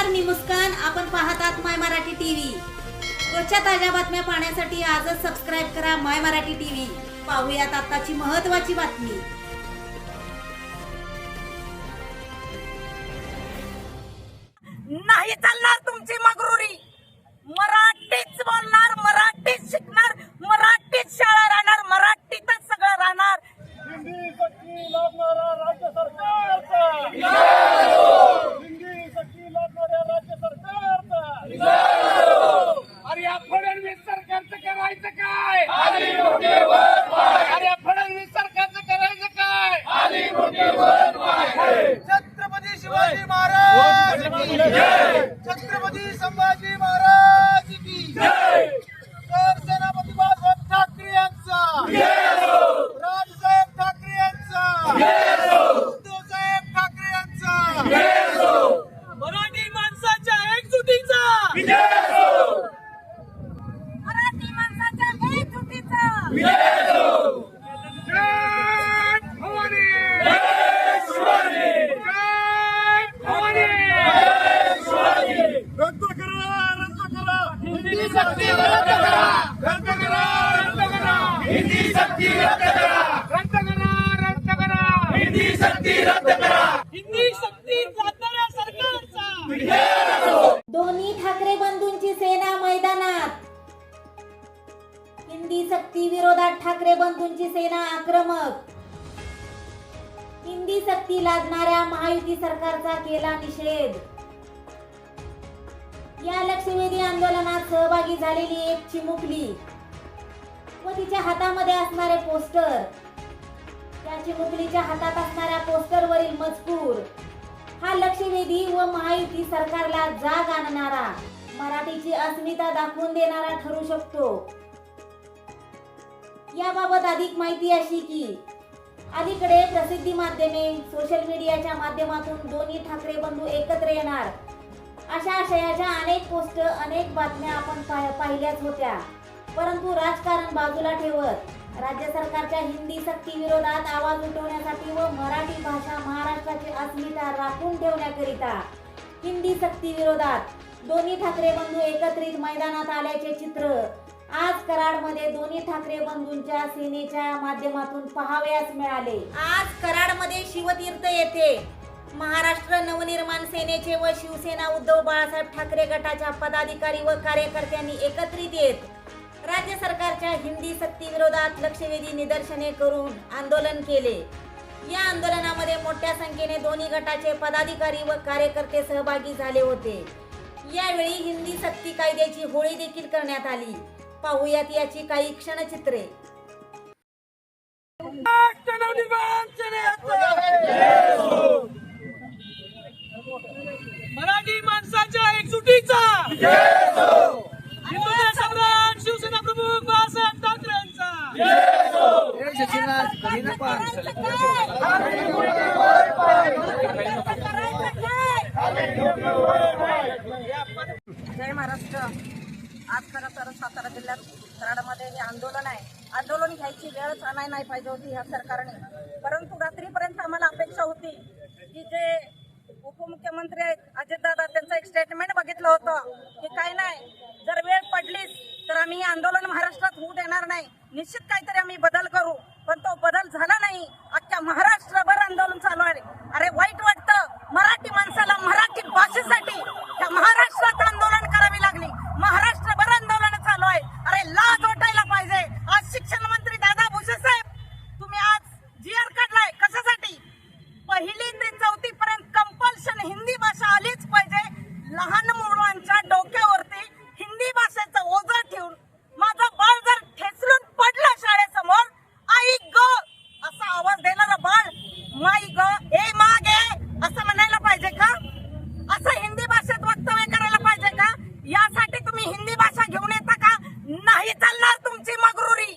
नमस्कार, मी मुस्कान. आपण पाहतात माय मराठी टीव्ही. रोजच्या ताज्या बातम्या पाहण्यासाठी आजच सबस्क्राईब करा माय मराठी टीव्ही. पाहूयात आताची महत्त्वाची बातमी. नाही चालणार तुमची मगरुरी. मराठीच बोलणार, मराठीच शिकणार, मराठीच शाळा राहणार, मराठीतच सगळं राहणार. हिंदी सक्ती लादणारा राज्य सरकारचा हिंदी सक्ती लादणाऱ्या राज्य सरकारचा अरे या फडणवीस सरकारचं करायचं काय? अरे या फडणवीस सरकारचं करायचं काय? छत्रपती शिवाजी महाराज की जय. छत्रपती संभाजी महाराज की जय. तर सेनापती बाळासाहेब ठाकरे यांचा राजसाहेब ठाकरे यांचा उद्धवसाहेब ठाकरे यांचा मराठी माणसाच्या एकजुटीचा मराठी माणसाच्या एकजुटीचा जय भवानी. जय भवानी. रद्द करा हिंदी सक्ती रद्द करा. रद्द करा हिंदी सक्ती रद्द करा. रद्द करा हिंदी सक्ती रद्द करा. हिंदी सक्ती लादणाऱ्या सरकारचा दोन्ही ठाकरे बंधूंची सेना मैदानात. हिंदी सक्ती विरोधात ठाकरे बंधूंची सेना आक्रमक. हिंदी सक्ती लादणाऱ्या महायुती सरकारचा केला निषेध. या लक्षवेधी आंदोलनात सहभागी झालेली एक चिमुकली व तिच्या हातामध्ये असणारे पोस्टर, त्या चिमुकलीच्या हातात असणाऱ्या पोस्टरवरील मजकूर हा लक्षवेधी व महायुती सरकारला जाग आणणारा, मराठीची अस्मिता दाखवून देणारा ठरू शकतो. याबाबत अधिक माहिती अशी की अलीकडे प्रसिद्धी माध्यमे, सोशल मीडियाच्या माध्यमातून दोन्ही ठाकरे बंधू एकत्र येणार अशा आशयाच्या अनेक पोस्ट, अनेक बातम्या आपण पाहिल्याच होत्या. परंतु राजकारण बाजूला ठेवत राज्य सरकारच्या हिंदी सक्ती विरोधात आवाज उठवण्यासाठी व मराठी भाषा, महाराष्ट्राची अस्मिता राखून ठेवण्याकरिता हिंदी सक्ती विरोधात दोन्ही ठाकरे बंधू एकत्रित मैदानात आल्याचे चित्र आज कराडमध्ये दोन्ही ठाकरे बंधूंच्या सेनेच्या माध्यमातून पाहावयास मिळाले. आज कराडमध्ये शिवतीर्थ येथे महाराष्ट्र नवनिर्माण सेनेचे व शिवसेना उद्धव बाळासाहेब ठाकरे गटाच्या पदाधिकारी व कार्यकर्त्यांनी एकत्रित येत राज्य सरकारच्या हिंदी सक्ती विरोधात लक्षवेधी निदर्शने करून आंदोलन केले. या आंदोलनामध्ये मोठ्या संख्येने दोन्ही गटाचे पदाधिकारी व कार्यकर्ते सहभागी झाले होते. यावेळी हिंदी सक्ती कायद्याची होळी देखील करण्यात आली. पाहूयात याची काही क्षणचित्रे. मराठी माणसाच्या एकजुटीचा हिंदू सम्राट शिवसेना प्रमुख बाळासाहेब ठाकरे यांचा जय महाराष्ट्र. आज खरं तर सातारा जिल्ह्यात कराडमध्ये हे आंदोलन आहे. आंदोलन घ्यायची वेळच आणायला नाही पाहिजे होती ह्या सरकारने, परंतु रात्रीपर्यंत आम्हाला अपेक्षा होती की जे उपमुख्यमंत्री आहेत अजितदादा, त्यांचं एक स्टेटमेंट बघितलं होतं की काय नाही, जर वेळ पडलीच तर आम्ही हे आंदोलन महाराष्ट्रात होऊ देणार नाही, निश्चित काहीतरी आम्ही बदल करू. पण तो बदल झाला नाही. अख्ख्या महाराष्ट्रभर आंदोलन चालू आहे. अरे वाईट वाटतं, मराठी माणसाला मराठी भाषेसाठी त्या महाराष्ट्रात आंदोलन करावी लागली. महाराष्ट्रभर आंदोलन चालू आहे. अरे लाज वाटायला पाहिजे. आज शिक्षण मंत्री दादा भुसे साहेब, तुम्ही आज जीआर काढलाय कशासाठी? पहिली ते चौथी पर्यंत कंपल्शन हिंदी भाषा आलीच पाहिजे. लहान मुलांच्या डोक्यावरती हिंदी भाषेचं ओझं ठेवून माझं बाळ जर ठेचलून पडलं शाळेसमोर, आई ग असा आवाज देणारं बाळ, माई ग ए मागे असं म्हणायला पाहिजे का? असं हिंदी भाषेत वक्तव्य करायला पाहिजे का? यासाठी तुम्ही हिंदी भाषा घेऊन येता का? नाही चालणार तुमची मगरुरी.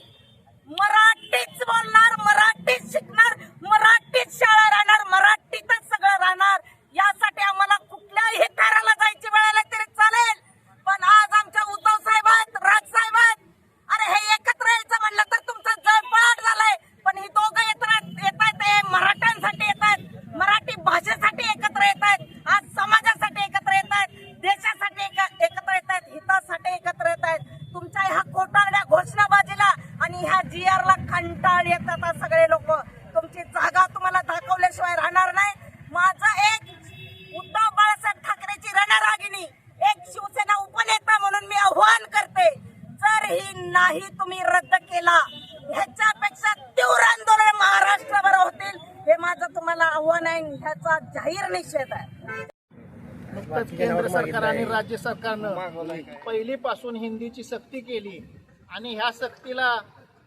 मराठीच बोलणार, मराठीच शिकणार, मराठीच शाळा राहणार, मराठीतच सगळं राहणार. यासाठी आम्हाला कुठल्याही थराला जायची वेळ आली तरी चालेल, नाही तुम्ही रद्द केला, ह्याच्यापेक्षा तीव्र आंदोलन महाराष्ट्रभर होतील, हे माझं तुम्हाला आव्हान आहे. ह्याचा जाहीर निषेध आहे. नुकतंच केंद्र सरकार आणि राज्य सरकारनं पहिलीपासून हिंदीची सक्ती केली आणि ह्या सक्तीला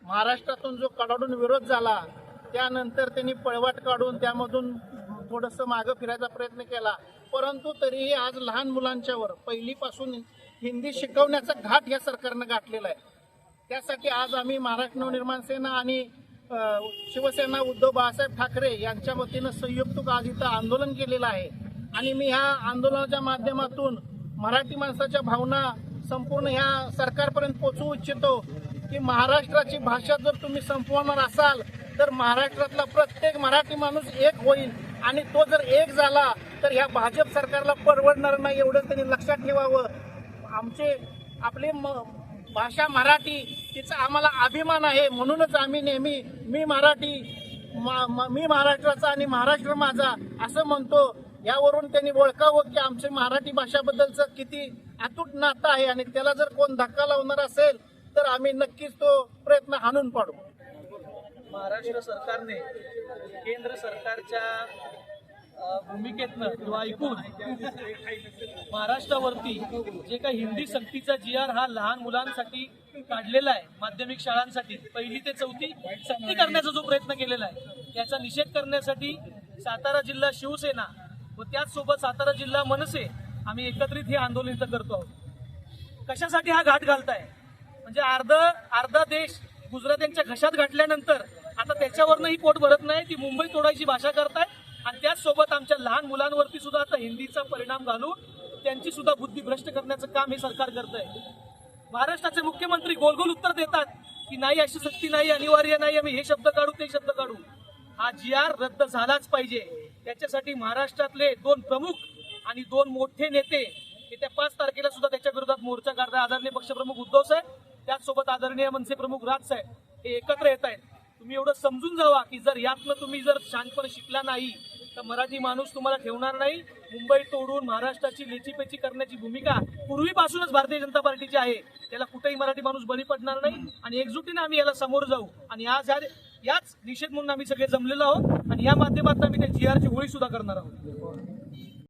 महाराष्ट्रातून जो कडाडून विरोध झाला, त्यानंतर त्यांनी पळवाट काढून त्यामधून थोडंसं मागं फिरायचा प्रयत्न केला. परंतु तरीही आज लहान मुलांच्यावर पहिलीपासून हिंदी शिकवण्याचा घाट या सरकारनं गाठलेला आहे. त्यासाठी आज आम्ही महाराष्ट्र नवनिर्माण सेना आणि शिवसेना उद्धव बाळासाहेब ठाकरे यांच्या वतीनं संयुक्त आज इथं आंदोलन केलेलं आहे. आणि मी ह्या आंदोलनाच्या माध्यमातून मराठी माणसाच्या भावना संपूर्ण ह्या सरकारपर्यंत पोहोचवू इच्छितो की महाराष्ट्राची भाषा जर तुम्ही संपवणार असाल तर महाराष्ट्रातला प्रत्येक मराठी माणूस एक होईल आणि तो जर एक झाला तर ह्या भाजप सरकारला परवडणार नाही, एवढं त्यांनी लक्षात ठेवावं. आपली भाषा मराठी, तिचा आम्हाला अभिमान आहे. म्हणूनच आम्ही नेहमी मी महाराष्ट्राचा आणि महाराष्ट्र माझा असं म्हणतो. यावरून त्यांनी ओळखावं की आमचे मराठी भाषाबद्दलचं किती अतूट नातं आहे आणि त्याला जर कोण धक्का लावणार असेल तर आम्ही नक्कीच तो प्रयत्न हाणून पाडू. महाराष्ट्र सरकारने केंद्र सरकारच्या भूमिकेतनं किंवा ऐकून महाराष्ट्रावरती जे काही हिंदी सक्तीचा GR हा लहान मुलांसाठी काढलेला आहे, माध्यमिक शाळांसाठी 1ली ते 4थी सक्ती करण्याचा जो प्रयत्न केलेला आहे, याचा निषेध करण्यासाठी सातारा जिल्हा शिवसेना व त्याचसोबत सातारा जिल्हा मनसे आम्ही एकत्रित हे आंदोलन इथं करतो आहोत. कशासाठी हा घाट घालताय म्हणजे अर्धा देश गुजरात्यांच्या घशात घातल्यानंतर आता त्याच्यावरनंही पोट भरत नाही, ती मुंबई तोडायची भाषा करताय आणि त्याचसोबत आमच्या लहान मुलांवरती सुद्धा आता हिंदीचा परिणाम घालून त्यांची सुद्धा बुद्धी भ्रष्ट करण्याचं काम हे सरकार करत आहे. महाराष्ट्राचे मुख्यमंत्री गोल गोल उत्तर देतात की नाही अशी सक्ती नाही, अनिवार्य नाही, आम्ही हे शब्द काढू ते शब्द काढू. हा GR रद्द झालाच पाहिजे. त्याच्यासाठी महाराष्ट्रातले 2 प्रमुख आणि 2 मोठे नेते येत्या 5 तारखेला सुद्धा त्याच्या विरोधात मोर्चा काढतात. आदरणीय पक्षप्रमुख उद्धव साहेब, त्याचसोबत आदरणीय मनसे प्रमुख राज साहेब हे एकत्र येत आहेत. तुम्ही एवढं समजून जावा की जर यातनं तुम्ही जर शांतपणे शिकला नाही तर मराठी माणूस तुम्हाला ठेवणार नाही. मुंबई तोडून महाराष्ट्राची लेचीपेची करण्याची भूमिका पूर्वीपासूनच भारतीय जनता पार्टीची आहे. त्याला कुठेही मराठी माणूस बळी पडणार नाही आणि एकजुटीने आम्ही याला समोर जाऊ. आणि आज याच निषेध म्हणून आम्ही सगळे जमलेलो आहोत आणि या माध्यमातून आम्ही त्या GR ची होळी सुद्धा करणार आहोत.